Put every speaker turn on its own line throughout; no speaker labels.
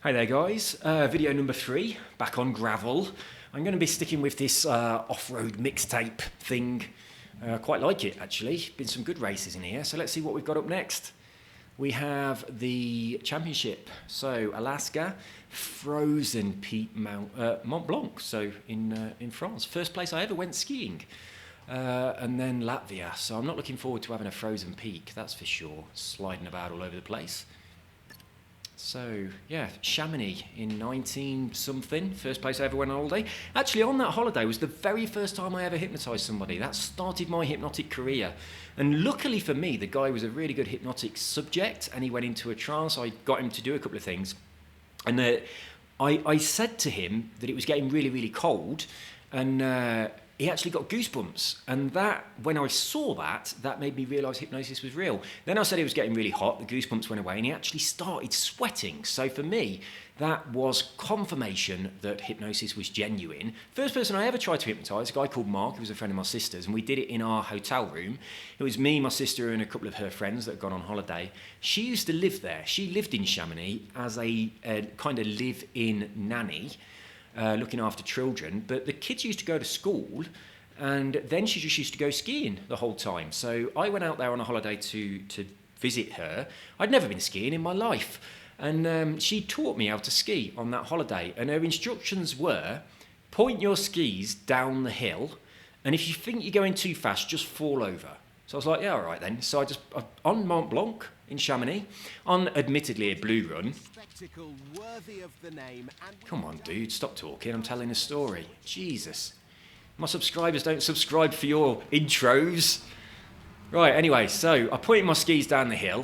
Hi there guys, video number 3, back on gravel. I'm going to be sticking with this off-road mixtape thing. Quite like it actually, been some good races in here, so let's see what we've got up next. We have the championship, so Alaska, frozen peak Mont Blanc, so in France. First place I ever went skiing. And then Latvia, so I'm not looking forward to having a frozen peak, that's for sure, sliding about all over the place. So, yeah, Chamonix in 19-something, first place I ever went on holiday. Actually, on that holiday was the very first time I ever hypnotised somebody. That started my hypnotic career. And luckily for me, the guy was a really good hypnotic subject, and he went into a trance. I got him to do a couple of things. And I said to him that it was getting really, really cold, and he actually got goosebumps. And that, when I saw that, that made me realise hypnosis was real. Then I said it was getting really hot, the goosebumps went away, and he actually started sweating. So for me, that was confirmation that hypnosis was genuine. First person I ever tried to hypnotise, a guy called Mark, who was a friend of my sister's, and we did it in our hotel room. It was me, my sister, and a couple of her friends that had gone on holiday. She used to live there. She lived in Chamonix as a kind of live-in nanny, looking after children, but the kids used to go to school, and then she just used to go skiing the whole time. So I went out there on a holiday to visit her. I'd never been skiing in my life, and she taught me how to ski on that holiday, and her instructions were, point your skis down the hill, and if you think you're going too fast, just fall over. So I was like, yeah, all right then. So on Mont Blanc in Chamonix, on admittedly a blue run. Come on, dude, stop talking. I'm telling a story. Jesus. My subscribers don't subscribe for your intros. Right, anyway, so I pointed my skis down the hill,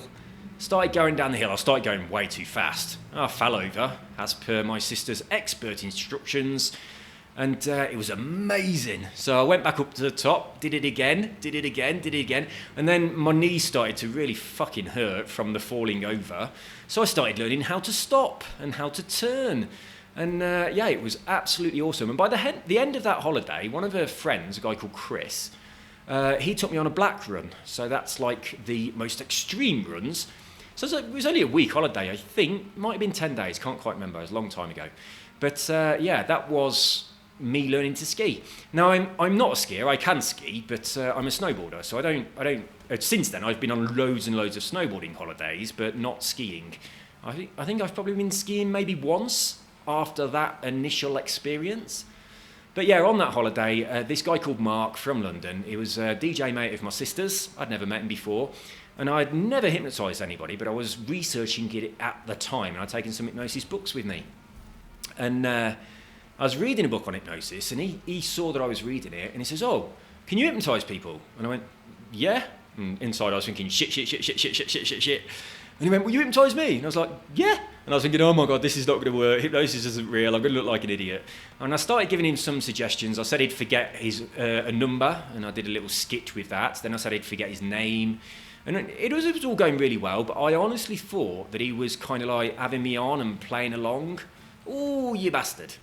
started going down the hill. I started going way too fast. I fell over, as per my sister's expert instructions. And it was amazing. So I went back up to the top, did it again. And then my knees started to really fucking hurt from the falling over. So I started learning how to stop and how to turn. And yeah, it was absolutely awesome. And by the end of that holiday, one of her friends, a guy called Chris, he took me on a black run. So that's like the most extreme runs. So it was only a week holiday, I think. Might have been 10 days, can't quite remember. It was a long time ago. But yeah, that was me learning to ski. Now I'm not a skier. I can ski, but I'm a snowboarder. So I don't. Since then, I've been on loads and loads of snowboarding holidays, but not skiing. I think I've probably been skiing maybe once after that initial experience. But yeah, on that holiday, this guy called Mark from London. He was a DJ mate of my sister's. I'd never met him before, and I'd never hypnotised anybody, but I was researching it at the time, and I'd taken some hypnosis books with me, and I was reading a book on hypnosis, and he saw that I was reading it, and he says, "Oh, can you hypnotise people?" And I went, "Yeah." And inside I was thinking, shit. And he went, "Will you hypnotise me?" And I was like, "Yeah." And I was thinking, oh my God, this is not going to work. Hypnosis isn't real. I'm going to look like an idiot. And I started giving him some suggestions. I said he'd forget his a number, and I did a little skit with that. Then I said he'd forget his name. And it was all going really well, but I honestly thought that he was kind of like having me on and playing along. Oh, you bastard.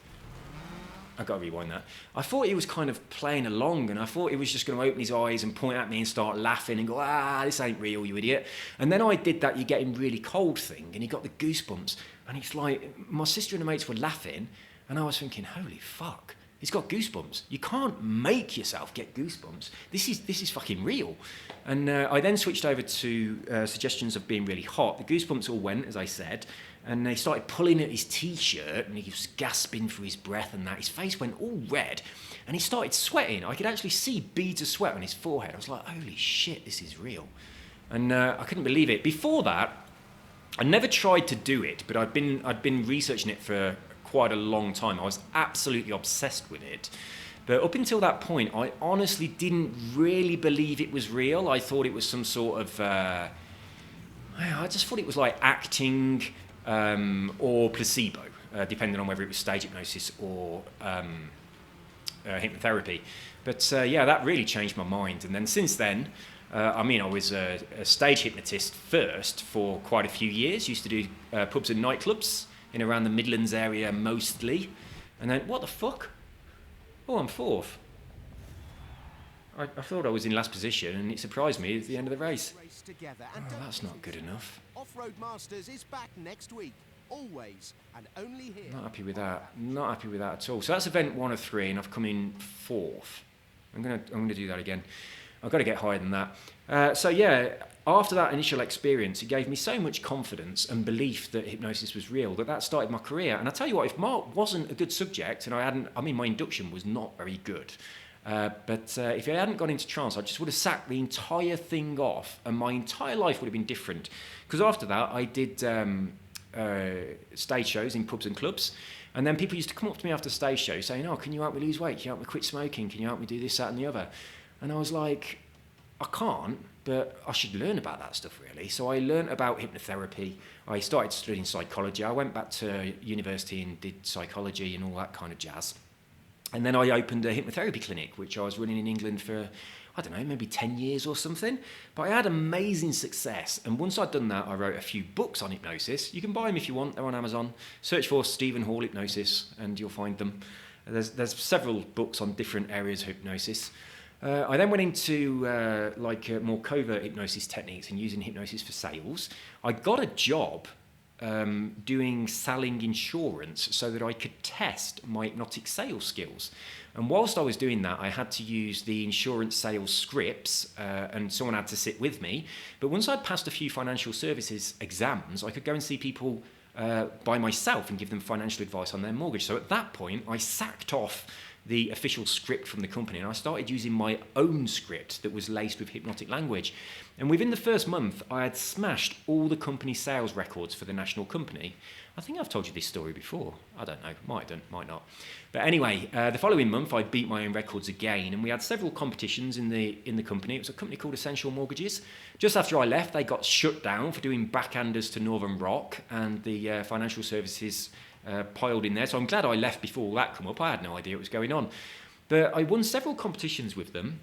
I've got to rewind that. I thought he was kind of playing along, and I thought he was just going to open his eyes and point at me and start laughing and go, this ain't real, you idiot. And then I did that you get him really cold thing, and he got the goosebumps. And it's like, my sister and the mates were laughing, and I was thinking, holy fuck, he's got goosebumps. You can't make yourself get goosebumps. This is fucking real. And I then switched over to suggestions of being really hot. The goosebumps all went, as I said, and they started pulling at his T-shirt, and he was gasping for his breath and that. His face went all red, and he started sweating. I could actually see beads of sweat on his forehead. I was like, holy shit, this is real. And I couldn't believe it. Before that, I never tried to do it, but I'd been researching it for quite a long time. I was absolutely obsessed with it. But up until that point, I honestly didn't really believe it was real. I thought it was some sort of... I just thought it was like acting... or placebo, depending on whether it was stage hypnosis or hypnotherapy. But yeah, that really changed my mind. And then since then, I was a stage hypnotist first for quite a few years. Used to do pubs and nightclubs in around the Midlands area mostly. And then, what the fuck? Oh, I'm fourth. I thought I was in last position, and it surprised me at the end of the race. Oh, that's not good enough.
Off-Road Masters is back next week. always and only here.
Not happy with that. Not happy with that at all. So that's event 1 of 3, and I've come in 4th. I'm gonna do that again. I've got to get higher than that. So yeah, after that initial experience, it gave me so much confidence and belief that hypnosis was real that started my career. And I tell you what, if Mark wasn't a good subject, and my induction was not very good. But if I hadn't gone into trance, I just would have sacked the entire thing off, and my entire life would have been different. Because after that, I did stage shows in pubs and clubs, and then people used to come up to me after stage shows saying, "Oh, can you help me lose weight? Can you help me quit smoking? Can you help me do this, that, and the other?" And I was like, I can't, but I should learn about that stuff, really. So I learned about hypnotherapy. I started studying psychology. I went back to university and did psychology and all that kind of jazz. And then I opened a hypnotherapy clinic, which I was running in England for, I don't know, maybe 10 years or something. But I had amazing success. And once I'd done that, I wrote a few books on hypnosis. You can buy them if you want. They're on Amazon. Search for Stephen Hall Hypnosis and you'll find them. There's several books on different areas of hypnosis. I then went into more covert hypnosis techniques and using hypnosis for sales. I got a job doing selling insurance so that I could test my hypnotic sales skills. And whilst I was doing that, I had to use the insurance sales scripts and someone had to sit with me. But once I'd passed a few financial services exams, I could go and see people by myself and give them financial advice on their mortgage. So at that point, I sacked off the official script from the company and I started using my own script that was laced with hypnotic language. And within the first month, I had smashed all the company sales records for the national company. I think I've told you this story before. I don't know, might not. But anyway, the following month, I beat my own records again, and we had several competitions in the company. It was a company called Essential Mortgages. Just after I left, they got shut down for doing backhanders to Northern Rock, and the financial services piled in there. So I'm glad I left before all that come up. I had no idea what was going on. But I won several competitions with them.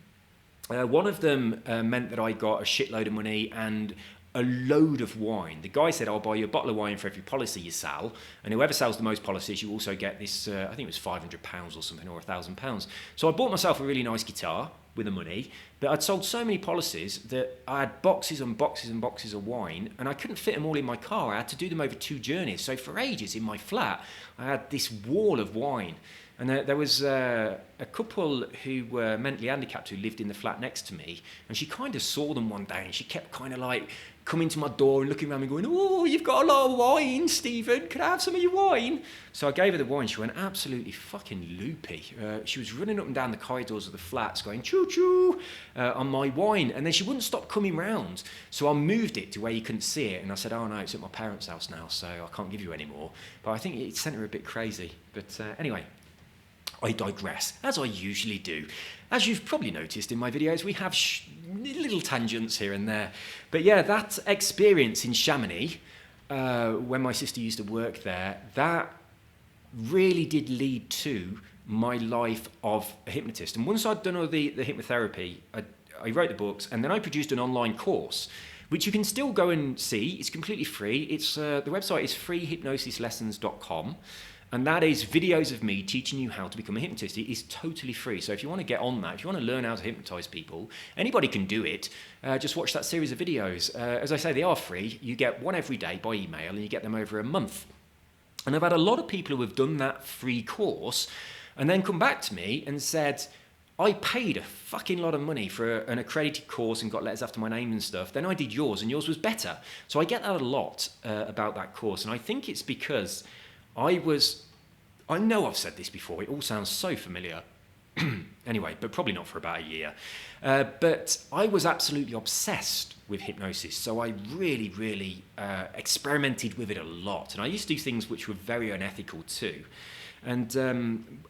One of them meant that I got a shitload of money and a load of wine. The guy said, "I'll buy you a bottle of wine for every policy you sell, and whoever sells the most policies, you also get this, I think it was £500 or something, or £1,000. So I bought myself a really nice guitar with the money, but I'd sold so many policies that I had boxes and boxes and boxes of wine, and I couldn't fit them all in my car. I had to do them over 2 journeys. So for ages in my flat, I had this wall of wine. And there was a couple who were mentally handicapped who lived in the flat next to me, and she kind of saw them one day, and she kept kind of like coming to my door and looking around me going, "Oh, you've got a lot of wine, Stephen. Could I have some of your wine?" So I gave her the wine. She went absolutely fucking loopy. She was running up and down the corridors of the flats going, "Choo-choo," on my wine. And then she wouldn't stop coming round. So I moved it to where you couldn't see it. And I said, "Oh, no, it's at my parents' house now, so I can't give you any more." But I think it sent her a bit crazy. But anyway, I digress, as I usually do. As you've probably noticed in my videos, we have little tangents here and there. But yeah, that experience in Chamonix, when my sister used to work there, that really did lead to my life of a hypnotist. And once I'd done all the hypnotherapy, I wrote the books, and then I produced an online course, which you can still go and see. It's completely free. It's the website is freehypnosislessons.com. And that is videos of me teaching you how to become a hypnotist. It is totally free. So if you want to get on that, if you want to learn how to hypnotize people, anybody can do it. Just watch that series of videos. As I say, they are free. You get one every day by email, and you get them over a month. And I've had a lot of people who have done that free course and then come back to me and said, "I paid a fucking lot of money for an accredited course and got letters after my name and stuff. Then I did yours, and yours was better." So I get that a lot about that course. And I think it's because I know I've said this before, it all sounds so familiar. Anyway, but probably not for about a year. But I was absolutely obsessed with hypnosis. So I really, really experimented with it a lot. And I used to do things which were very unethical too. And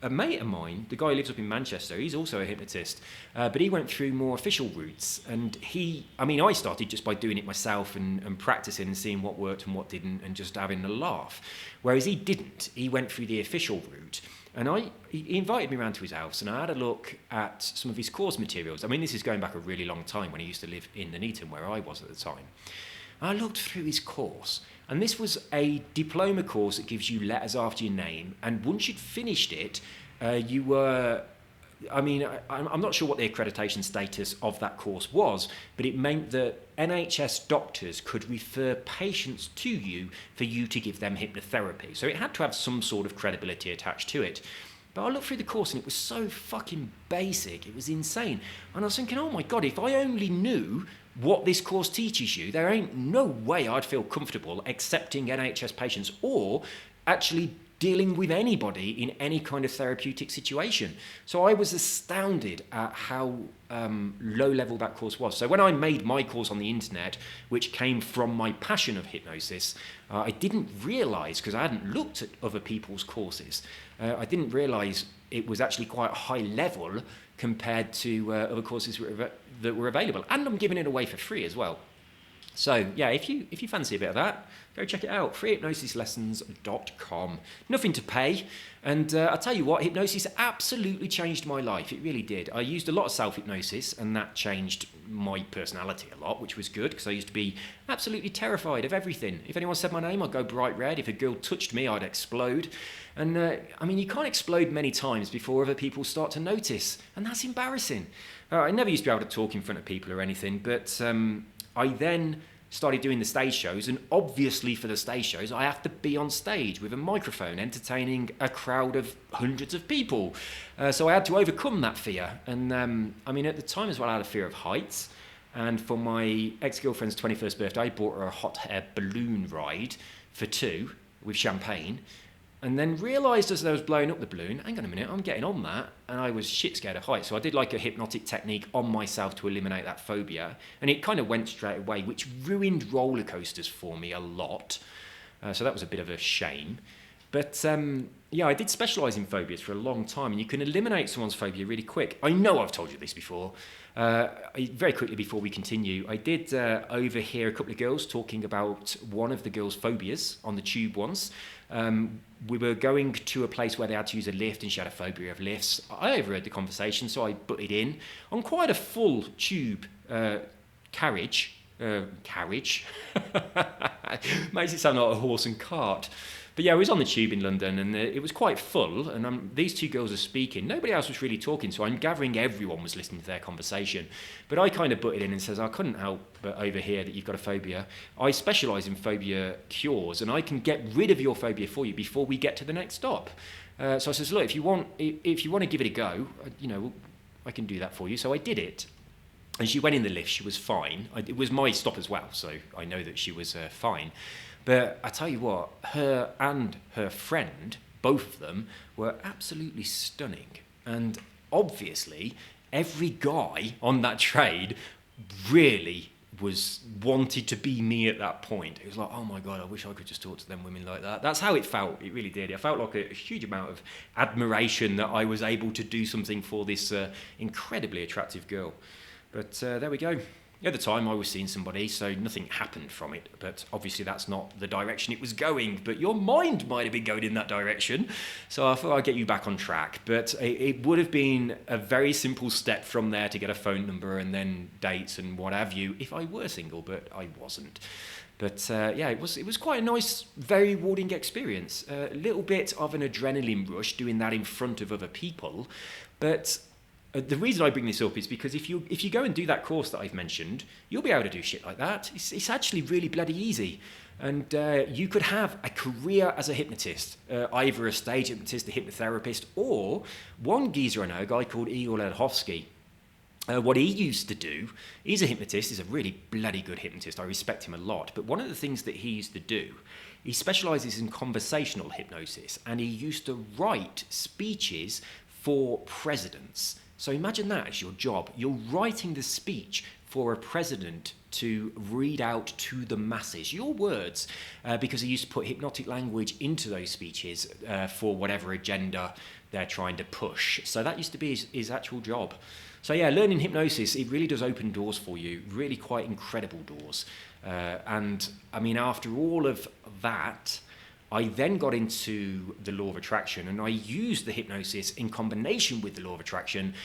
a mate of mine, the guy who lives up in Manchester, he's also a hypnotist, but he went through more official routes. And I started just by doing it myself and practicing and seeing what worked and what didn't and just having a laugh. Whereas he didn't. He went through the official route. And he invited me around to his house, and I had a look at some of his course materials. I mean, this is going back a really long time when he used to live in Nuneaton, where I was at the time. I looked through his course, and this was a diploma course that gives you letters after your name, and once you'd finished it, you were I mean, I'm not sure what the accreditation status of that course was, but it meant that NHS doctors could refer patients to you for you to give them hypnotherapy. So it had to have some sort of credibility attached to it. But I looked through the course and it was so fucking basic. It was insane. And I was thinking, oh my God, if I only knew what this course teaches you, there ain't no way I'd feel comfortable accepting NHS patients or actually dealing with anybody in any kind of therapeutic situation. So I was astounded at how low level that course was. So when I made my course on the internet, which came from my passion of hypnosis, I didn't realise, because I hadn't looked at other people's courses, I didn't realise it was actually quite high level compared to other courses that were available. And I'm giving it away for free as well. So yeah, if you fancy a bit of that, go check it out, freehypnosislessons.com. Nothing to pay, and I'll tell you what, hypnosis absolutely changed my life. It really did. I used a lot of self-hypnosis, and that changed my personality a lot, which was good, because I used to be absolutely terrified of everything. If anyone said my name, I'd go bright red. If a girl touched me, I'd explode. And I mean, you can't explode many times before other people start to notice, and that's embarrassing. I never used to be able to talk in front of people or anything, but I then started doing the stage shows, and obviously for the stage shows I have to be on stage with a microphone entertaining a crowd of hundreds of people, so I had to overcome that fear. And I mean, at the time as well, I had a fear of heights, and for my ex-girlfriend's 21st birthday I bought her a hot air balloon ride for two with champagne, and then realised as I was blowing up the balloon, hang on a minute, I'm getting on that, and I was shit scared of heights. So I did like a hypnotic technique on myself to eliminate that phobia, and it kind of went straight away, which ruined roller coasters for me a lot. So that was a bit of a shame. But yeah, I did specialise in phobias for a long time, and you can eliminate someone's phobia really quick. I know I've told you this before. Very quickly before we continue, I did overhear a couple of girls talking about one of the girls' phobias on the tube once. We were going to a place where they had to use a lift, and she had a phobia of lifts. I overheard the conversation, so I butted in on quite a full tube carriage. Makes it sound like a horse and cart. But yeah, I was on the tube in London, and it was quite full, and these two girls are speaking. Nobody else was really talking, so I'm gathering everyone was listening to their conversation. But I kind of butted in and says, I couldn't help but overhear that you've got a phobia. I specialise in phobia cures, and I can get rid of your phobia for you before we get to the next stop. So I says, look, if you want to give it a go, I can do that for you. So I did it. And she went in the lift. She was fine. It was my stop as well, so I know that she was fine. But I tell you what, her and her friend, both of them, were absolutely stunning. And obviously, every guy on that train really wanted to be me at that point. It was like, oh my God, I wish I could just talk to them women like that. That's how it felt. It really did. It felt like a huge amount of admiration that I was able to do something for this incredibly attractive girl. But there we go. At the time, I was seeing somebody, so nothing happened from it. But obviously, that's not the direction it was going. But your mind might have been going in that direction. So I thought I'd get you back on track. But it would have been a very simple step from there to get a phone number and then dates and what have you, if I were single, but I wasn't. But yeah, it was quite a nice, very rewarding experience. A little bit of an adrenaline rush doing that in front of other people. But the reason I bring this up is because if you go and do that course that I've mentioned, you'll be able to do shit like that. It's actually really bloody easy. And you could have a career as a hypnotist, either a stage hypnotist, a hypnotherapist, or one geezer I know, a guy called Igor Ledhovsky. What he used to do, he's a hypnotist, he's a really bloody good hypnotist, I respect him a lot, but one of the things that he used to do, he specialises in conversational hypnosis, and he used to write speeches for presidents. So imagine that as your job. You're writing the speech for a president to read out to the masses, your words, because he used to put hypnotic language into those speeches for whatever agenda they're trying to push. So that used to be his actual job. So yeah, learning hypnosis, it really does open doors for you, really quite incredible doors. And I mean, after all of that, I then got into the law of attraction, and I used the hypnosis in combination with the law of attraction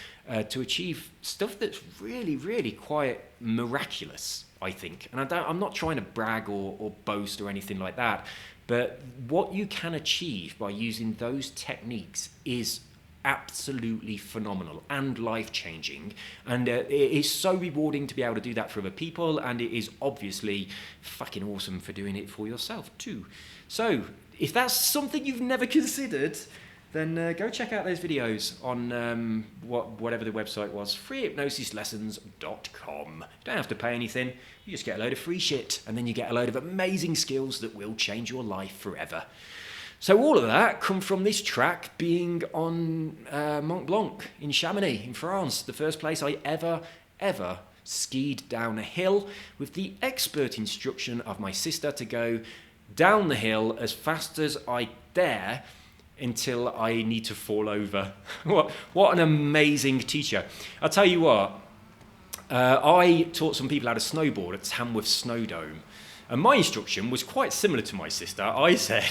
to achieve stuff that's really, really quite miraculous, I think. And I'm not trying to brag or boast or anything like that, but what you can achieve by using those techniques is absolutely phenomenal and life-changing, and it is so rewarding to be able to do that for other people, and it is obviously fucking awesome for doing it for yourself too. So if that's something you've never considered, then go check out those videos on whatever the website was, freehypnosislessons.com. You don't have to pay anything, you just get a load of free shit, and then you get a load of amazing skills that will change your life forever. So all of that come from this track being on Mont Blanc in Chamonix in France, the first place I ever skied down a hill, with the expert instruction of my sister to go down the hill as fast as I dare until I need to fall over. What an amazing teacher. I'll tell you what, I taught some people how to snowboard at Tamworth Snowdome, and my instruction was quite similar to my sister. I said,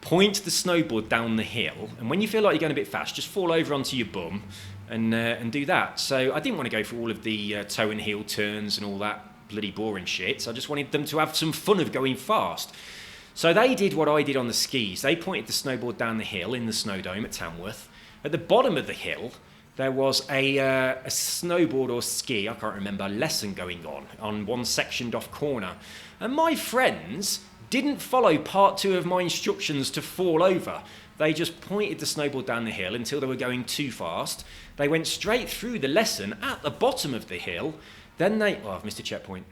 point the snowboard down the hill, and when you feel like you're going a bit fast, just fall over onto your bum and do that. So I didn't want to go for all of the toe and heel turns and all that bloody boring shit. So I just wanted them to have some fun of going fast. So they did what I did on the skis. They pointed the snowboard down the hill in the Snowdome at Tamworth. At the bottom of the hill, there was a snowboard or ski, I can't remember, lesson going on one sectioned off corner. And my friends didn't follow part 2 of my instructions to fall over. They just pointed the snowboard down the hill until they were going too fast. They went straight through the lesson at the bottom of the hill. Then I've missed a checkpoint.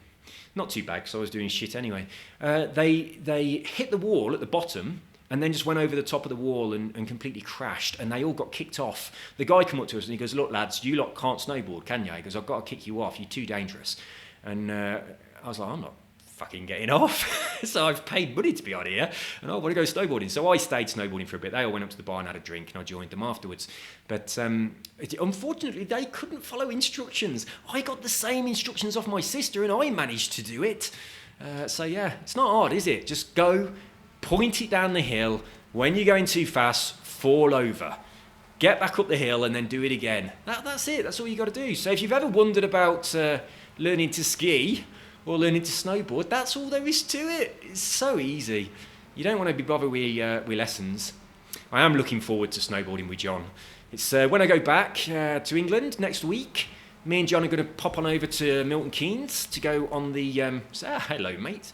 Not too bad, because I was doing shit anyway. They hit the wall at the bottom and then just went over the top of the wall and completely crashed, and they all got kicked off. The guy came up to us and he goes, "Look, lads, you lot can't snowboard, can you?" He goes, "I've got to kick you off. You're too dangerous." And I was like, "I'm not fucking getting off." So I've paid money to be on here, and I want to go snowboarding. So I stayed snowboarding for a bit. They all went up to the bar and had a drink, and I joined them afterwards. But unfortunately, they couldn't follow instructions. I got the same instructions off my sister, and I managed to do it. So yeah, it's not hard, is it? Just go, point it down the hill. When you're going too fast, fall over. Get back up the hill and then do it again. That's it. That's all you got to do. So if you've ever wondered about learning to ski or learning to snowboard, that's all there is to it. It's so easy. You don't want to be bothered with lessons. I am looking forward to snowboarding with John. It's when I go back to England next week. Me and John are going to pop on over to Milton Keynes to go on the... hello, mate.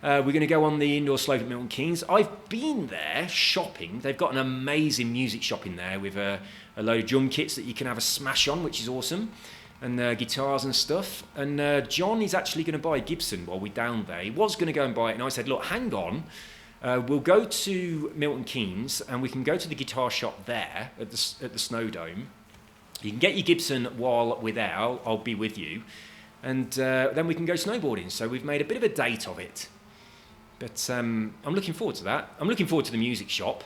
We're going to go on the indoor slope at Milton Keynes. I've been there shopping. They've got an amazing music shop in there with a load of drum kits that you can have a smash on, which is awesome, and guitars and stuff. And John is actually going to buy a Gibson while we're down there. He was going to go and buy it, and I said, look, hang on. We'll go to Milton Keynes, and we can go to the guitar shop there at the Snowdome. You can get your Gibson while we're there. I'll be with you. And then we can go snowboarding. So we've made a bit of a date of it. But I'm looking forward to that. I'm looking forward to the music shop.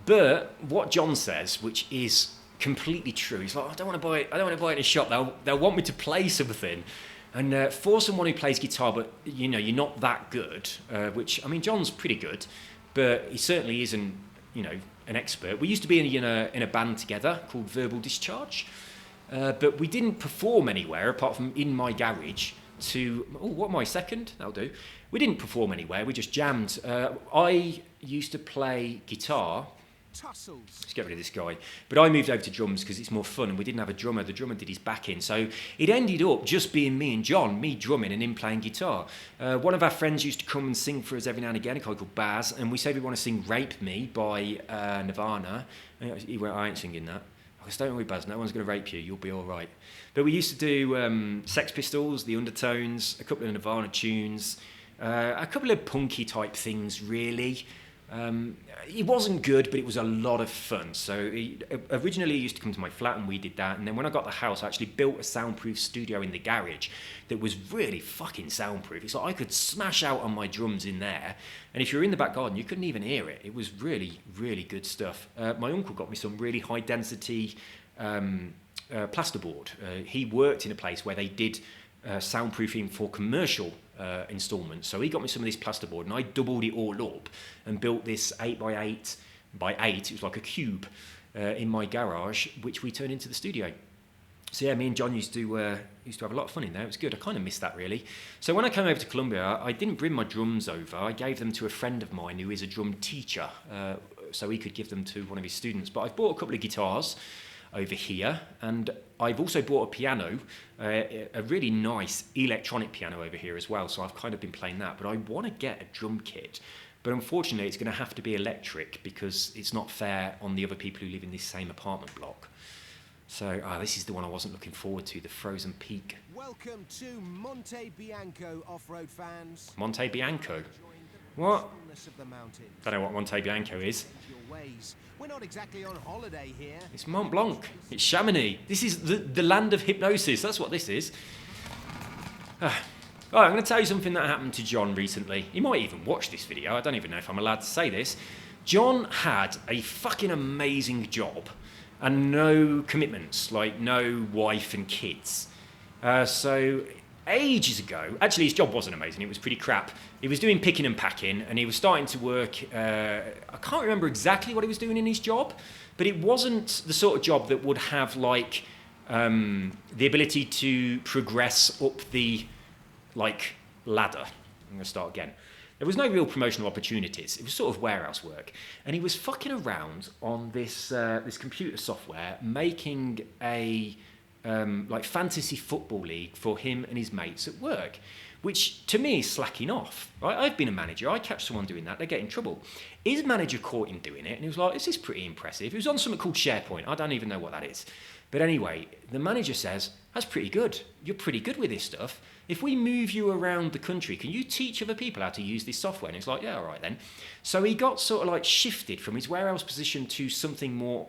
But what John says, which is completely true, he's like, I don't want to buy it in a shop. They'll want me to play something. And for someone who plays guitar, but you're not that good, which, I mean, John's pretty good, but he certainly isn't, an expert. We used to be in a band together called Verbal Discharge, but we didn't perform anywhere apart from in my garage what am I, second? That'll do. We didn't perform anywhere, we just jammed. I used to play guitar.
Tussles.
Let's get rid of this guy. But I moved over to drums because it's more fun, and we didn't have a drummer. The drummer did his backing. So it ended up just being me and John, me drumming and him playing guitar. One of our friends used to come and sing for us every now and again, a guy called Baz, and we said we want to sing Rape Me by Nirvana. And he went, I ain't singing that. I said, don't worry, Baz, no one's going to rape you, you'll be all right. But we used to do Sex Pistols, The Undertones, a couple of Nirvana tunes, a couple of punky type things, really. It wasn't good, but it was a lot of fun. So originally he used to come to my flat and we did that. And then when I got the house, I actually built a soundproof studio in the garage that was really fucking soundproof. It's like I could smash out on my drums in there. And if you were in the back garden, you couldn't even hear it. It was really, really good stuff. My uncle got me some really high density plasterboard. He worked in a place where they did soundproofing for commercial installments. So he got me some of this plasterboard and I doubled it all up and built this 8x8 by 8. It was like a cube in my garage, which we turned into the studio. So yeah, me and John used to have a lot of fun in there. It was good. I kind of missed that really. So when I came over to Colombia, I didn't bring my drums over. I gave them to a friend of mine who is a drum teacher, so he could give them to one of his students. But I've bought a couple of guitars over here, and I've also bought a piano, a really nice electronic piano over here as well, so I've kind of been playing that. But I want to get a drum kit, but unfortunately it's going to have to be electric because it's not fair on the other people who live in this same apartment block. So this is the one I wasn't looking forward to, the Frozen Peak.
Welcome to Monte Bianco, off-road fans.
Monte Bianco?
Join the
What?
peacefulness of the mountains.
Don't know what Monte Bianco is.
Your ways. We're not exactly on holiday here.
It's Mont Blanc. It's Chamonix. This is the land of hypnosis. That's what this is. Right, I'm going to tell you something that happened to John recently. He might even watch this video. I don't even know if I'm allowed to say this. John had a fucking amazing job and no commitments, like no wife and kids. So ages ago, actually his job wasn't amazing, it was pretty crap. He was doing picking and packing, and he was starting to work, I can't remember exactly what he was doing in his job, but it wasn't the sort of job that would have like the ability to progress up the ladder. I'm going to start again. There was no real promotional opportunities. It was sort of warehouse work. And he was fucking around on this computer software, making a fantasy football league for him and his mates at work, which to me is slacking off. Right? I've been a manager. I catch someone doing that, they get in trouble. His manager caught him doing it, and he was like, "This is pretty impressive." It was on something called SharePoint. I don't even know what that is. But anyway, the manager says, "That's pretty good. You're pretty good with this stuff. If we move you around the country, can you teach other people how to use this software?" And he's like, "Yeah, all right then." So he got sort of like shifted from his warehouse position to something more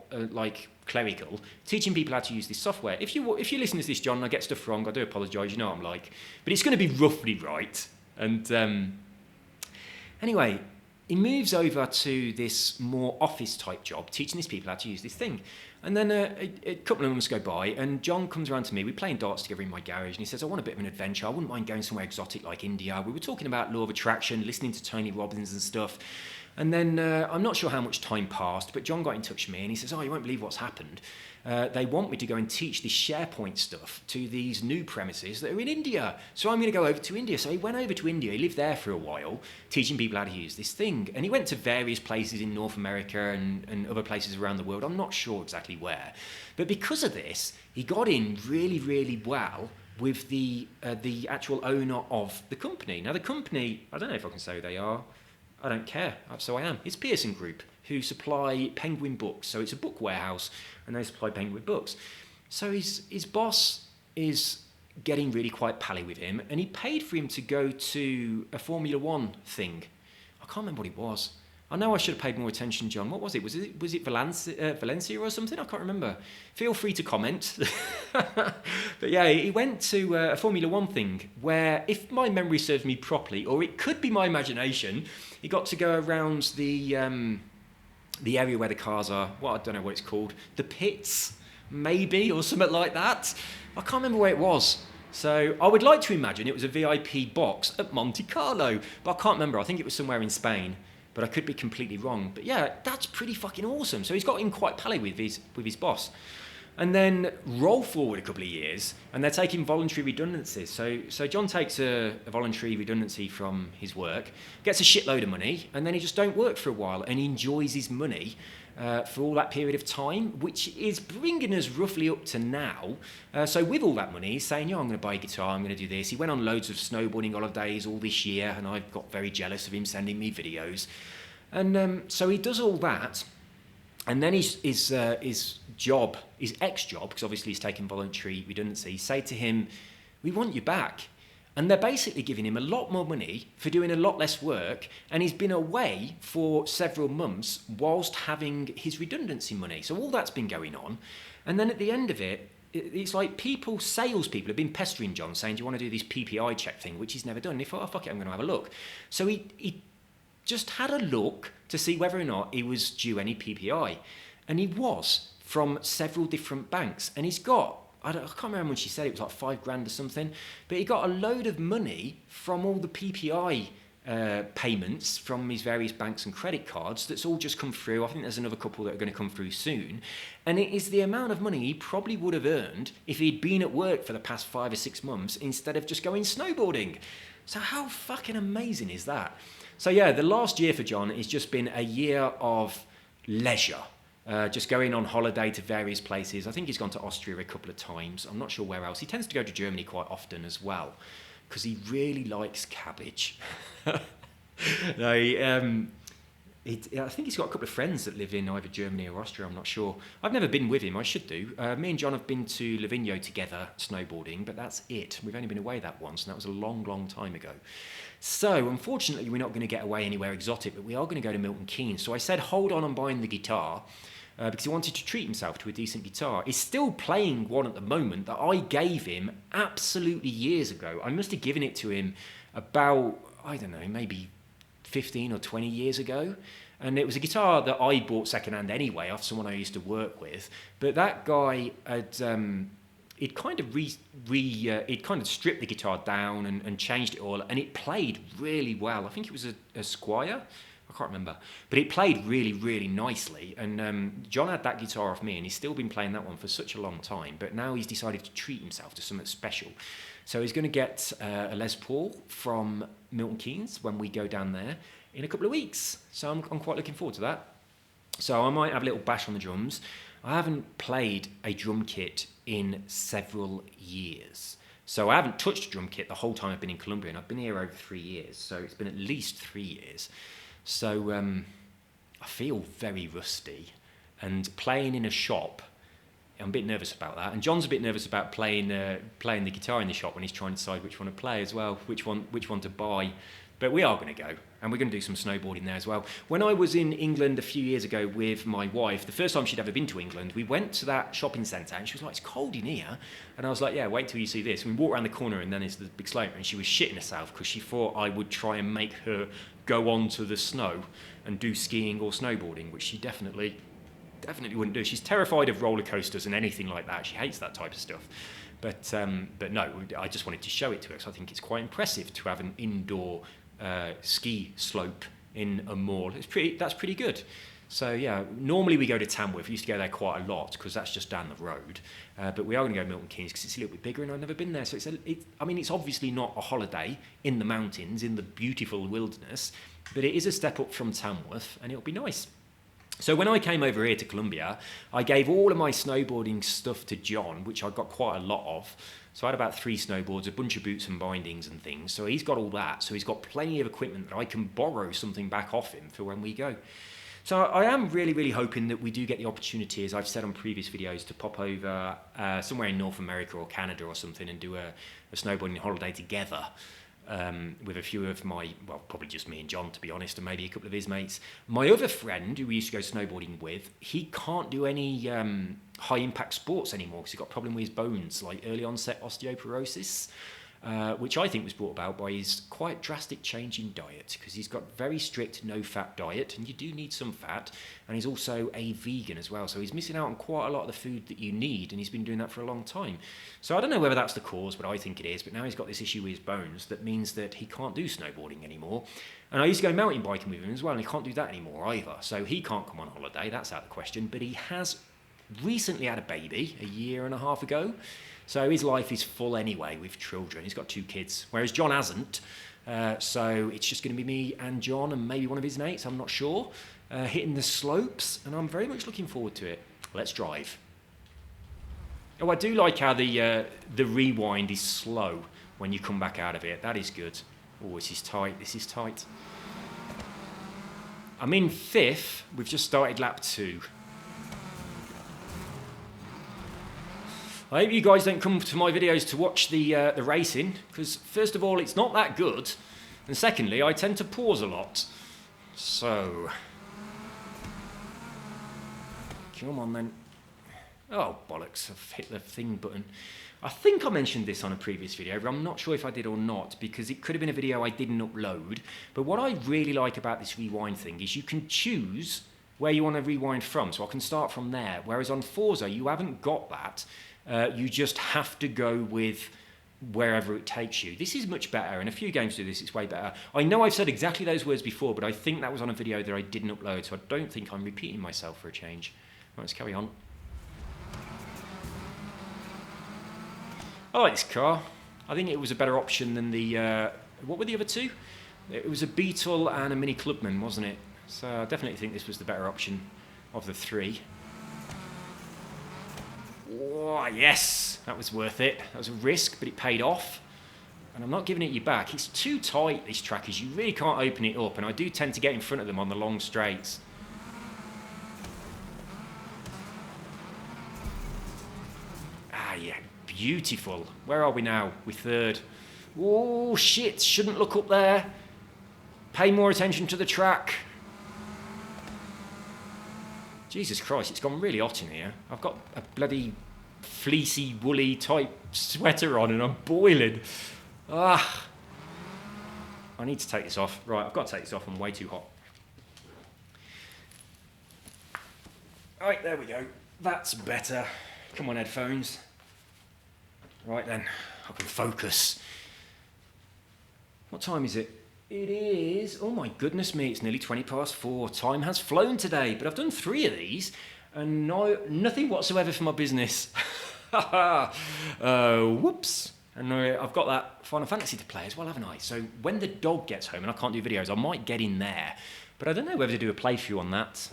clerical, teaching people how to use this software. If you listen to this, John, and I get stuff wrong, I do apologise, you know what I'm like. But it's going to be roughly right. And anyway, he moves over to this more office-type job, teaching these people how to use this thing. And then a couple of months go by, and John comes around to me. We're playing darts together in my garage, and he says, "I want a bit of an adventure. I wouldn't mind going somewhere exotic like India." We were talking about law of attraction, listening to Tony Robbins and stuff. And then I'm not sure how much time passed, but John got in touch with me, and he says, "Oh, you won't believe what's happened. They want me to go and teach this SharePoint stuff to these new premises that are in India. So I'm going to go over to India." So he went over to India. He lived there for a while, teaching people how to use this thing. And he went to various places in North America and other places around the world. I'm not sure exactly where. But because of this, he got in really, really well with the actual owner of the company. Now, the company, I don't know if I can say who they are. I don't care, so I am. It's Pearson Group, who supply Penguin books. So it's a book warehouse, and they supply Penguin books. So his boss is getting really quite pally with him, and he paid for him to go to a Formula One thing. I can't remember what it was. I know I should have paid more attention, John. What was it? Was it Valencia or something? I can't remember. Feel free to comment. But yeah, he went to a Formula One thing where, if my memory serves me properly, or it could be my imagination, he got to go around the area where the cars are. Well, I don't know what it's called. The pits, maybe, or something like that. I can't remember where it was. So I would like to imagine it was a VIP box at Monte Carlo, but I can't remember. I think it was somewhere in Spain. But I could be completely wrong. But yeah, that's pretty fucking awesome. So he's got in quite pally with his boss. And then roll forward a couple of years, and they're taking voluntary redundancies. So John takes a voluntary redundancy from his work, gets a shitload of money, and then he just don't work for a while, and he enjoys his money for all that period of time, which is bringing us roughly up to now. So with all that money, he's saying, "Yeah, I'm going to buy a guitar, I'm going to do this." He went on loads of snowboarding holidays all this year, and I got very jealous of him sending me videos. And so he does all that, and then his ex-job, because obviously he's taken voluntary redundancy, say to him, "We want you back." And they're basically giving him a lot more money for doing a lot less work, and he's been away for several months whilst having his redundancy money. So all that's been going on. And then at the end of it, it's like salespeople have been pestering John, saying, "Do you want to do this PPI check thing?" which he's never done. And he thought, "Oh, fuck it, I'm going to have a look." So he just had a look to see whether or not he was due any PPI. And he was, from several different banks. And he's got, I can't remember when she said it was like $5,000 or something, but he got a load of money from all the PPI payments from his various banks and credit cards that's all just come through. I think there's another couple that are going to come through soon. And it is the amount of money he probably would have earned if he'd been at work for the past 5 or 6 months instead of just going snowboarding. So how fucking amazing is that? So yeah, the last year for John has just been a year of leisure. Just going on holiday to various places. I think he's gone to Austria a couple of times. I'm not sure where else. He tends to go to Germany quite often as well, because he really likes cabbage. No, I think he's got a couple of friends that live in either Germany or Austria, I'm not sure. I've never been with him, I should do. Me and John have been to Livigno together snowboarding, but that's it. We've only been away that once, and that was a long, long time ago. So, unfortunately, we're not going to get away anywhere exotic, but we are going to go to Milton Keynes. So I said, hold on, I'm buying the guitar, because he wanted to treat himself to a decent guitar. He's still playing one at the moment that I gave him absolutely years ago. I must have given it to him about, I don't know, maybe 15 or 20 years ago, and it was a guitar that I bought secondhand anyway off someone I used to work with. But that guy had he'd kind of stripped the guitar down and changed it all, and it played really well. I think it was a Squier, I can't remember, but it played really, really nicely. And John had that guitar off me, and he's still been playing that one for such a long time. But now he's decided to treat himself to something special. So he's going to get a Les Paul from Milton Keynes when we go down there in a couple of weeks. So I'm quite looking forward to that. So I might have a little bash on the drums. I haven't played a drum kit in several years. So I haven't touched a drum kit the whole time I've been in Colombia, and I've been here over 3 years. So it's been at least 3 years. So I feel very rusty, and playing in a shop, I'm a bit nervous about that. And John's a bit nervous about playing the guitar in the shop when he's trying to decide which one to play as well, which one to buy. But we are going to go, and we're going to do some snowboarding there as well. When I was in England a few years ago with my wife, the first time she'd ever been to England, we went to that shopping centre, and she was like, it's cold in here. And I was like, yeah, wait till you see this. And we walked around the corner, and then there's the big slope, and she was shitting herself because she thought I would try and make her go onto the snow and do skiing or snowboarding, which she definitely wouldn't do. She's terrified of roller coasters and anything like that. She hates that type of stuff. But no, I just wanted to show it to her, because I think it's quite impressive to have an indoor ski slope in a mall. That's pretty good. So yeah, normally we go to Tamworth. We used to go there quite a lot because that's just down the road. But we are going to go to Milton Keynes because it's a little bit bigger, and I've never been there. So it's obviously not a holiday in the mountains, in the beautiful wilderness, but it is a step up from Tamworth, and it'll be nice. So when I came over here to Colombia, I gave all of my snowboarding stuff to John, which I got quite a lot of. So I had about 3 snowboards, a bunch of boots and bindings and things. So he's got all that. So he's got plenty of equipment that I can borrow something back off him for when we go. So I am really, really hoping that we do get the opportunity, as I've said on previous videos, to pop over somewhere in North America or Canada or something and do a snowboarding holiday together. With a few of my, well, probably just me and John, to be honest, and maybe a couple of his mates. My other friend, who we used to go snowboarding with, he can't do any high-impact sports anymore because he's got a problem with his bones, like early onset osteoporosis, which I think was brought about by his quite drastic change in diet, because he's got very strict no-fat diet, and you do need some fat, and he's also a vegan as well, so he's missing out on quite a lot of the food that you need, and he's been doing that for a long time. So I don't know whether that's the cause, but I think it is. But now he's got this issue with his bones that means that he can't do snowboarding anymore. And I used to go mountain biking with him as well, and he can't do that anymore either. So he can't come on holiday, that's out of the question. But he has recently had a baby, 1.5 years ago. So his life is full anyway with children. He's got 2 kids, whereas John hasn't. So it's just going to be me and John and maybe one of his mates, I'm not sure, hitting the slopes. And I'm very much looking forward to it. Let's drive. Oh, I do like how the rewind is slow when you come back out of it. That is good. Oh, this is tight. This is tight. I'm in 5th. We've just started lap 2. I hope you guys don't come to my videos to watch the racing, because first of all, it's not that good, and secondly, I tend to pause a lot. So, come on then. Oh, bollocks, I've hit the thing button. I think I mentioned this on a previous video, but I'm not sure if I did or not, because it could have been a video I didn't upload. But what I really like about this rewind thing is you can choose where you want to rewind from, so I can start from there. Whereas on Forza, you haven't got that. You just have to go with wherever it takes you. This is much better, and a few games do this, it's way better. I know I've said exactly those words before, but I think that was on a video that I didn't upload, so I don't think I'm repeating myself for a change. Right, let's carry on. I like this car. I think it was a better option than the... what were the other 2? It was a Beetle and a Mini Clubman, wasn't it? So I definitely think this was the better option. of the 3. Oh, yes, that was worth it. That was a risk, but it paid off. And I'm not giving it you back. It's too tight, these trackers. You really can't open it up, and I do tend to get in front of them on the long straights. Ah, yeah, beautiful. Where are we now? We're 3rd. Oh, shit, shouldn't look up there. Pay more attention to the track. Jesus Christ, it's gone really hot in here. I've got a bloody fleecy, woolly type sweater on and I'm boiling. Ah, I need to take this off. Right, I've got to take this off. I'm way too hot. Right, there we go. That's better. Come on, headphones. Right then, I can focus. What time is it? It is, oh my goodness me, it's nearly 4:20. Time has flown today, but I've done 3 of these and nothing whatsoever for my business. Whoops. And I've got that Final Fantasy to play as well, haven't I? So when the dog gets home and I can't do videos, I might get in there. But I don't know whether to do a playthrough on that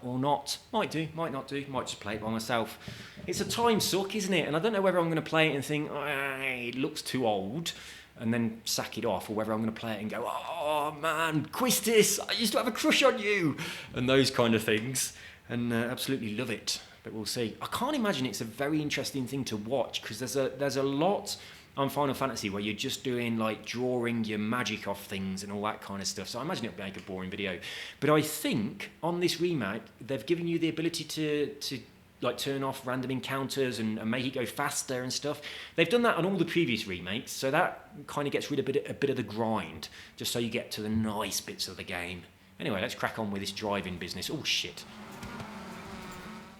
or not. Might do, might not do, might just play it by myself. It's a time suck, isn't it? And I don't know whether I'm going to play it and think, it looks too old, and then sack it off, or whether I'm going to play it and go, oh man, Quistis, I used to have a crush on you, and those kind of things, and absolutely love it. But we'll see. I can't imagine it's a very interesting thing to watch, because there's a lot on Final Fantasy where you're just doing like drawing your magic off things and all that kind of stuff. So I imagine it'll make a boring video. But I think on this remake, they've given you the ability to like turn off random encounters and make it go faster and stuff. They've done that on all the previous remakes, so that kind of gets rid of a bit of the grind, just so you get to the nice bits of the game. Anyway, let's crack on with this driving business. Oh shit.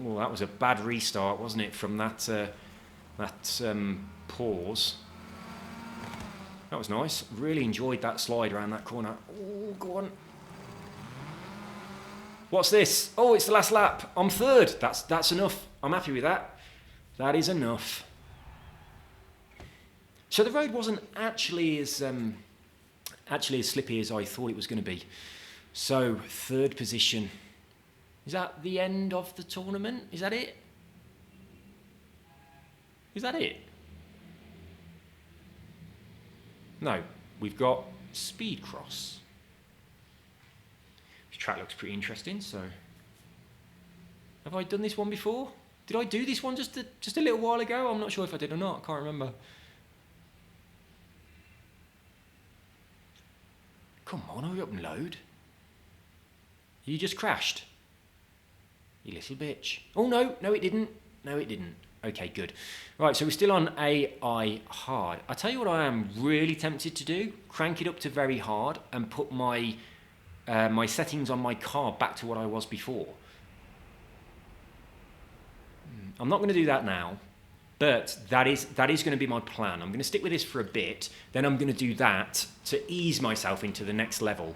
Oh, that was a bad restart, wasn't it, from that pause. That was nice. Really enjoyed that slide around that corner. Oh, go on. What's this? Oh, it's the last lap. I'm 3rd. That's enough. I'm happy with that. That is enough. So the road wasn't actually as slippy as I thought it was going to be. So 3rd position. Is that the end of the tournament? Is that it? Is that it? No, we've got Speed Cross. This track looks pretty interesting, so... Have I done this one before? Did I do this one just a little while ago? I'm not sure if I did or not, I can't remember. Come on, hurry up and load. You just crashed. You little bitch. Oh no, no it didn't. No it didn't. Okay, good. Right, so we're still on AI hard. I tell you what I am really tempted to do, crank it up to very hard and put my my settings on my car back to what I was before. I'm not going to do that now, but that is going to be my plan. I'm going to stick with this for a bit, then I'm going to do that to ease myself into the next level.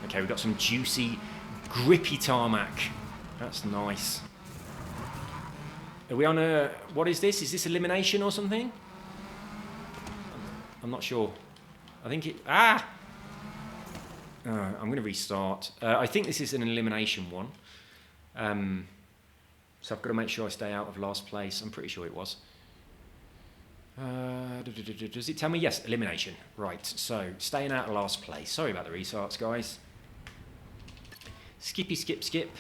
Okay, we've got some juicy, grippy tarmac. That's nice. Are we on a... What is this? Is this elimination or something? I'm not sure. I think it... Ah! I'm going to restart. I think this is an elimination one. So I've got to make sure I stay out of last place. I'm pretty sure it was. Does it tell me? Yes, elimination. Right, so staying out of last place. Sorry about the restarts, guys. Skippy, skip, skip.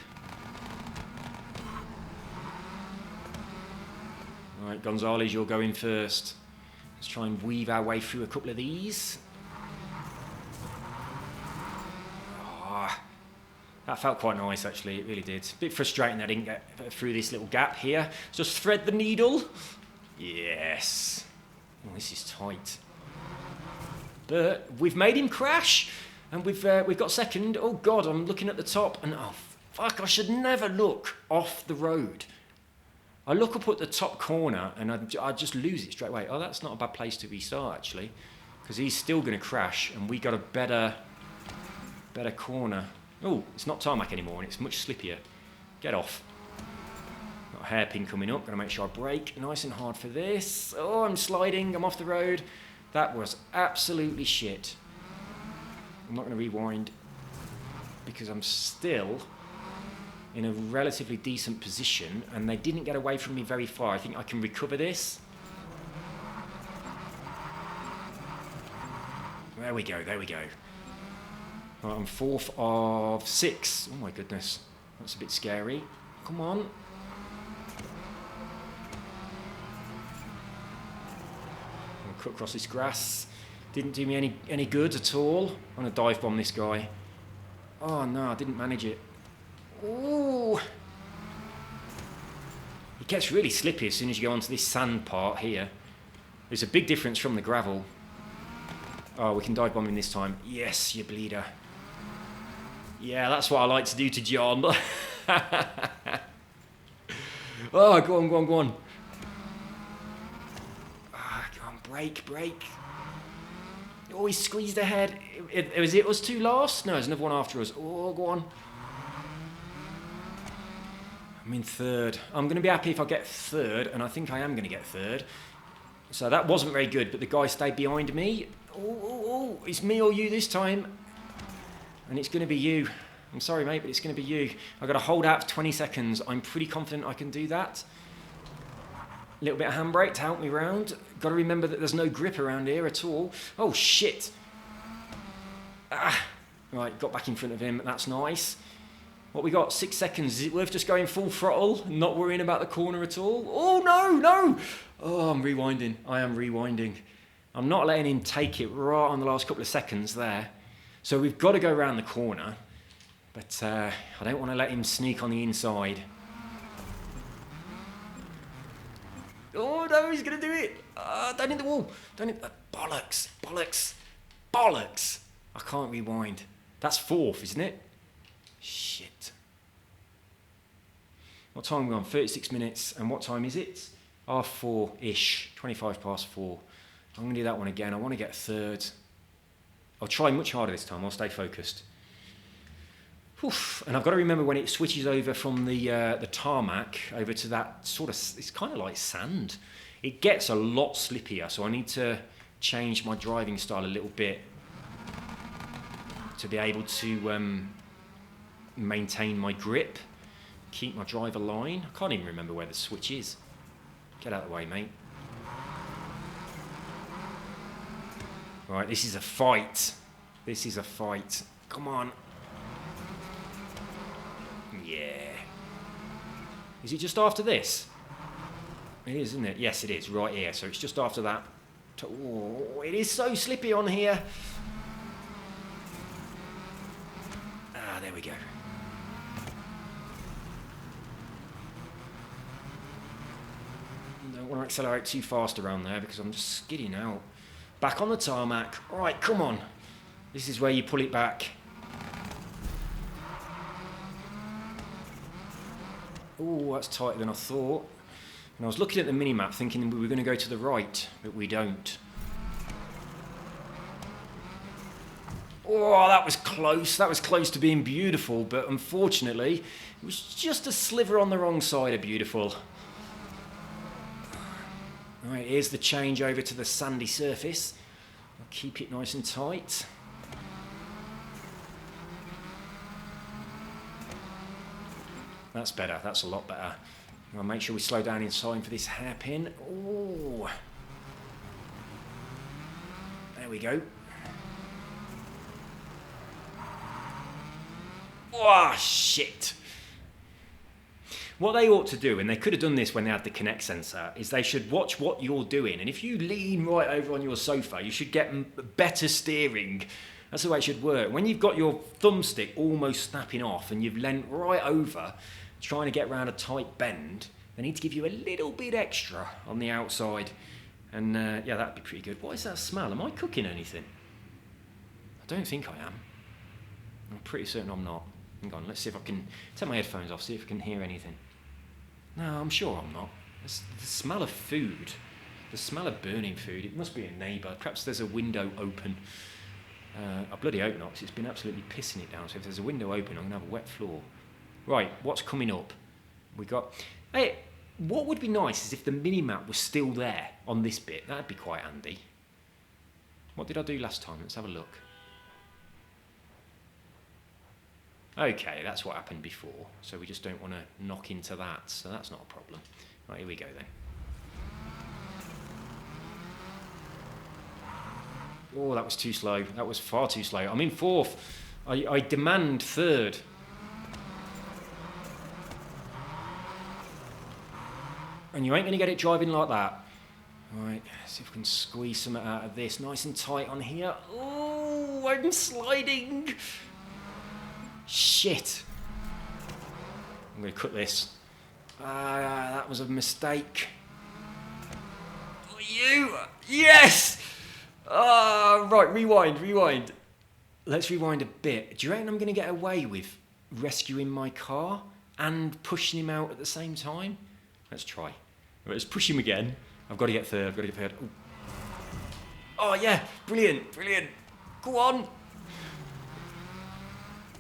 Right, Gonzalez, you're going first. Let's try and weave our way through a couple of these. Oh, that felt quite nice, actually. It really did. A bit frustrating that I didn't get through this little gap here. Just thread the needle. Yes. Oh, this is tight. But we've made him crash, and we've got second. Oh God, I'm looking at the top, and oh fuck, I should never look off the road. I look up at the top corner and I just lose it straight away. Oh, that's not a bad place to restart, actually, because he's still going to crash, and we got a better corner. Oh, it's not tarmac anymore, and it's much slippier. Get off. Got a hairpin coming up. Got to make sure I brake nice and hard for this. Oh, I'm sliding. I'm off the road. That was absolutely shit. I'm not going to rewind because I'm still in a relatively decent position, and they didn't get away from me very far. I think I can recover this. There we go, there we go. Right, I'm 4th of 6. Oh my goodness, that's a bit scary. Come on. I'll cut across this grass. Didn't do me any good at all. I'm going to dive bomb this guy. Oh no, I didn't manage it. Ooh. It gets really slippy as soon as you go onto this sand part here. There's a big difference from the gravel. Oh, we can dive bomb him this time. Yes, you bleeder. Yeah, that's what I like to do to John. Oh, go on, go on, go on. Ah, go on, break, break. Oh, he squeezed ahead. Was it us two last? No, there's another one after us. Oh, go on. I'm in 3rd. I'm going to be happy if I get 3rd, and I think I am going to get 3rd. So that wasn't very good, but the guy stayed behind me. Oh, it's me or you this time. And it's going to be you. I'm sorry, mate, but it's going to be you. I've got to hold out for 20 seconds. I'm pretty confident I can do that. A little bit of handbrake to help me round. Got to remember that there's no grip around here at all. Oh, shit. Ah. Right, got back in front of him. That's nice. What we got? 6 seconds. Is it worth just going full throttle? Not worrying about the corner at all? Oh, no, no. Oh, I'm rewinding. I am rewinding. I'm not letting him take it right on the last couple of seconds there. So we've got to go around the corner. But I don't want to let him sneak on the inside. Oh, no, he's going to do it. Don't hit the wall. Don't hit... bollocks. Bollocks. Bollocks. I can't rewind. That's 4th, isn't it? Shit. What time are we on? 36 minutes. And what time is it? 4-ish. 25 past 4. I'm going to do that one again. I want to get 3rd. I'll try much harder this time. I'll stay focused. Oof. And I've got to remember when it switches over from the tarmac over to that sort of... It's kind of like sand. It gets a lot slippier, so I need to change my driving style a little bit to be able to maintain my grip, keep my driver line. I can't even remember where the switch is. Get out of the way, mate. Right, this is a fight. This is a fight. Come on. Yeah. Is it just after this? It is, isn't it? Yes, it is, right here. So it's just after that. Oh, it is so slippy on here. Ah, there we go. Don't want to accelerate too fast around there because I'm just skidding out. Back on the tarmac. Right, come on. This is where you pull it back. Oh, that's tighter than I thought. And I was looking at the mini-map thinking we were going to go to the right, but we don't. Oh, that was close. That was close to being beautiful, but unfortunately, it was just a sliver on the wrong side of beautiful. Right, here's the change over to the sandy surface. I'll keep it nice and tight. That's better. That's a lot better. I'll make sure we slow down in time for this hairpin. Oh, there we go. Oh, shit. What they ought to do, and they could have done this when they had the Kinect sensor, is they should watch what you're doing. And if you lean right over on your sofa, you should get better steering. That's the way it should work. When you've got your thumbstick almost snapping off and you've leant right over, trying to get around a tight bend, they need to give you a little bit extra on the outside. And yeah, that'd be pretty good. What is that smell? Am I cooking anything? I don't think I am. I'm pretty certain I'm not. Hang on, let's see if I can take my headphones off, see if I can hear anything. No, I'm sure I'm not. It's the smell of food. The smell of burning food. It must be a neighbour. Perhaps there's a window open. I bloody hope not, because it's been absolutely pissing it down. So if there's a window open, I'm going to have a wet floor. Right, what's coming up? We got... Hey, what would be nice is if the mini-map was still there on this bit. That'd be quite handy. What did I do last time? Let's have a look. Okay, that's what happened before, so we just don't want to knock into that, so that's not a problem. Right, here we go then. Oh, that was too slow. That was far too slow. I'm in fourth. I demand third. And you ain't going to get it driving like that. Right, see if we can squeeze some out of this. Nice and tight on here. Oh, I'm sliding. Shit. I'm going to cut this. That was a mistake. You! Yes! Right, rewind. Let's rewind a bit. Do you reckon I'm going to get away with rescuing my car and pushing him out at the same time? Let's try. Let's push him again. I've got to get third. Ooh. Oh, yeah. Brilliant. Go on.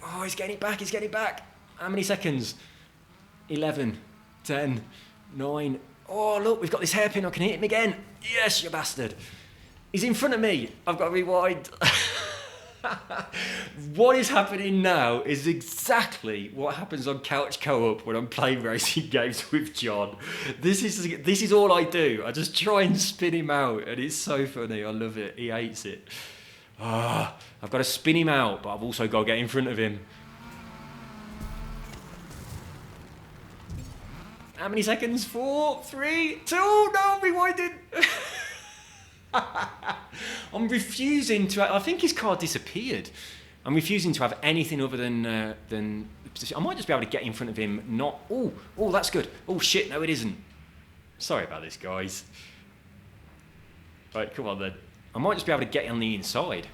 Oh, he's getting it back. How many seconds? 11, 10, 9. Oh, look, we've got this hairpin. I can hit him again. Yes, you bastard. He's in front of me. I've got to rewind. What is happening now is exactly what happens on Couch Co-op when I'm playing racing games with John. This is all I do. I just try and spin him out, and it's so funny. I love it. He hates it. I've got to spin him out, but I've also got to get in front of him. How many seconds? 4, 3, 2. No, I'm rewinding. I'm refusing to. I think his car disappeared. I'm refusing to have anything other than. I might just be able to get in front of him. Not. Oh, that's good. Oh shit! No, it isn't. Sorry about this, guys. Right, come on then. I might just be able to get on the inside.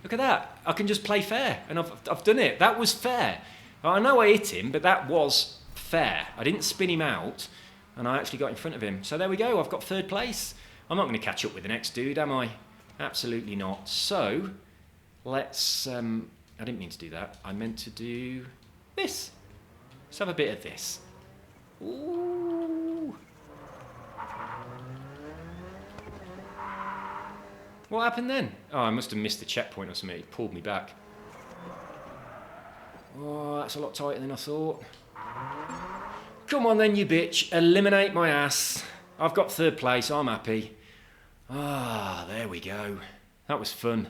Look at that. I can just play fair, and I've done it. That was fair. I know I hit him, but that was fair. I didn't spin him out, and I actually got in front of him. So there we go. I've got third place. I'm not going to catch up with the next dude, am I? Absolutely not. So, let's... I didn't mean to do that. I meant to do this. Let's have a bit of this. Ooh. What happened then? Oh, I must have missed the checkpoint or something. It pulled me back. Oh, that's a lot tighter than I thought. Come on then, you bitch. Eliminate my ass. I've got third place. I'm happy. There we go. That was fun.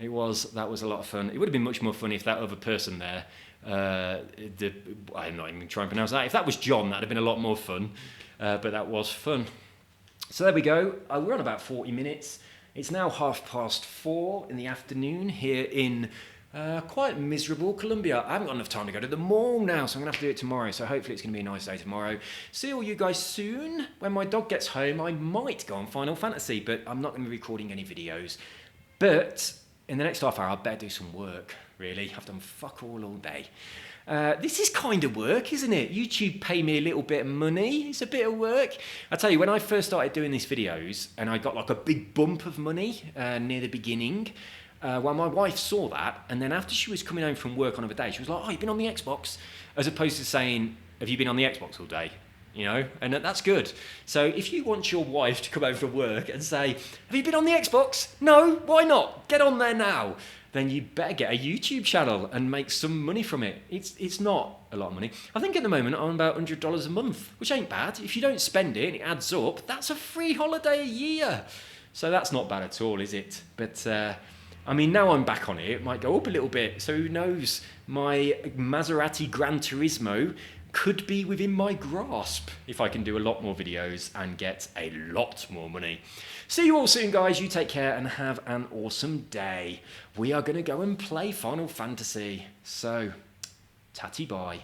That was a lot of fun. It would have been much more fun if that other person there, I'm not even trying to pronounce that. If that was John, that'd have been a lot more fun. But that was fun. So there we go. We're on about 40 minutes. It's now 4:30 in the afternoon here in quite miserable Colombia. I haven't got enough time to go to the mall now, so I'm going to have to do it tomorrow. So hopefully it's going to be a nice day tomorrow. See all you guys soon. When my dog gets home, I might go on Final Fantasy, but I'm not going to be recording any videos. But in the next half hour, I better do some work, really. I've done fuck all day. This is kind of work, isn't it? YouTube pay me a little bit of money. It's a bit of work. I tell you, when I first started doing these videos, and I got like a big bump of money near the beginning, well, my wife saw that, and then after she was coming home from work on another day, she was like, "Oh, you've been on the Xbox," as opposed to saying, "Have you been on the Xbox all day?" You know, and that's good. So if you want your wife to come home from work and say, "Have you been on the Xbox?" No, why not? Get on there now. Then you better get a YouTube channel and make some money from it. It's not a lot of money. I think at the moment I'm on about $100 a month, which ain't bad. If you don't spend it and it adds up, that's a free holiday a year. So that's not bad at all, is it? But I mean, now I'm back on it might go up a little bit. So who knows? My Maserati Gran Turismo could be within my grasp if I can do a lot more videos and get a lot more money. See you all soon, guys. You take care and have an awesome day. We are going to go and play Final Fantasy. So, tatty bye.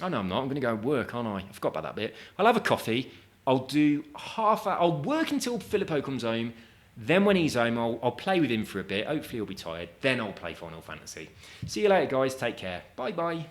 Oh, no, I'm not. I'm going to go work, aren't I? I forgot about that bit. I'll have a coffee. I'll do I'll work until Filippo comes home. Then when he's home, I'll play with him for a bit. Hopefully he'll be tired. Then I'll play Final Fantasy. See you later, guys. Take care. Bye-bye.